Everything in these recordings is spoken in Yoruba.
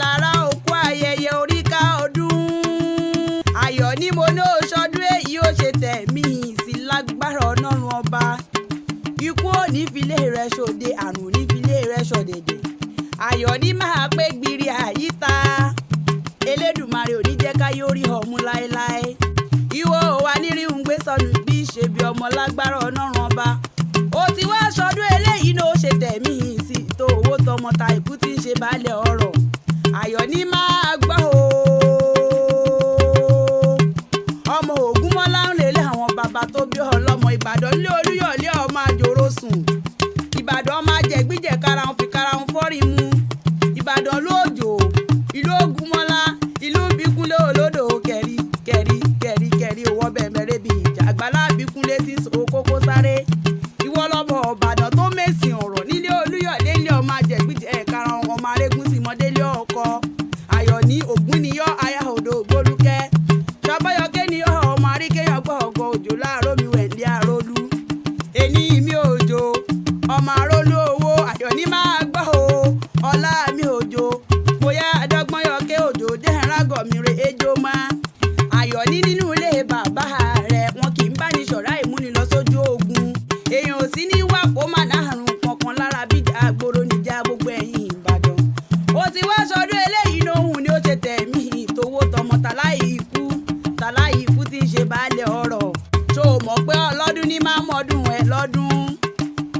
lára òkú ayẹyẹ oríkà ọdún. Ayọ̀ ni mo ní oṣọdún èyí ó ṣe tẹ̀mí sí lágbára Ọlọ́run ọba. Ikú ò ní filé rẹ̀ ṣòde, àrùn ò ní filé rẹ̀ ṣọ̀dẹ̀dẹ̀. Ayọ̀ ni máa pé gbiri àyíta. Elédùmarè ò ní jẹ́ ká yóò rí ọ̀mú láéláé. Ìwọ ò wá ní rí ń gbé sọnù bí ṣe bí ọmọ lágbára Ọlọ́run ọba. Ó ti wá ṣọdún eléyìí ló ṣe tẹ̀mí sí tó owó tọmọ ta ìkú tí ń ṣe baálẹ̀ ọrọ̀. Ayọ̀ ni máa gbọ́ o. Ọmọ Ògúnmọ́lá ń lélẹ̀ àwọn bàbá tó bí ọlọ́mọ Ìbàdàn lé Olúyọ̀lé ọmọ àjòrò sùn. Ìbàdàn máa jẹ̀gbíjẹ̀ karahun fi karahun fọ́rí mu. Ìbàdàn lóòjò ìlú Ògúnmọ́lá ìlú Bíkúnlé olódò kẹ̀rí kẹ̀rí kẹ̀rí kẹ̀rí owó bẹ̀mẹ̀rẹ̀ bíi ìjà àgbàlá Bíkúnlé tí ń sọ kókó sáré. Ìwọ lọ́mọ Ìbàdàn tó mèsì ọ̀rọ̀ nílé Olúyọ̀lé ilé ọmọ àjẹ̀gbíjẹ̀ karahun ọmọ arégún sí mọ́délé ọkọ. Ayọ̀ ní Ògún níyọ́ aya odò Ògbólúkẹ́. Ṣọbọ́yọké níyọ́ ọmọ aríkéyàn gbọ́ ọgọ́ òjò láàárọ̀ mi wẹ̀ ní àrólú. Èní mi òjò ọmọ àrólú owó. Ayọ̀ ní máa gbọ́ o ọlá mi òjò bóyá àdọ́gbọ́n yọké òjò dẹ́rágọ̀ mi re ejò máa. Ayọ̀ ní nínú ilé bàbá rẹ̀ wọn kì í bá ní ṣọ̀rá ìmúni lọ sójú ogun. Èèyàn ò sí ní wà kó má dáhùn kankan lára bíjà àgbòrò níjà gbogbo ẹ̀yìn Ìbàdàn. Ó ti wá sọdún eléyìí lóhùn ni ó ṣe tẹ̀mí ìtòwó tọmọ tàláì ikú tí ń ṣe baálẹ̀ ọrọ̀. Ṣó o mọ̀ pé ọlọ́dún ní máa mọ́dún ẹ̀ lọ́dún.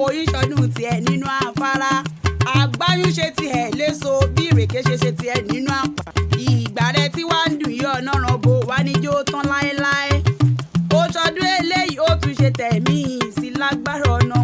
Oyún ṣọdún tiẹ̀ nínú afárá. Àgbáyún ṣe tiẹ̀ léso bí ìrèké ṣe tiẹ̀ nínú àpà. Ìgbà rẹ tí wàá ń dùn yí ọ̀nà ràn bó wá níjó tán láéláé. Ó ṣọdún eléyìí ó tún ṣe tẹ̀mí sí lágbára ọ̀nà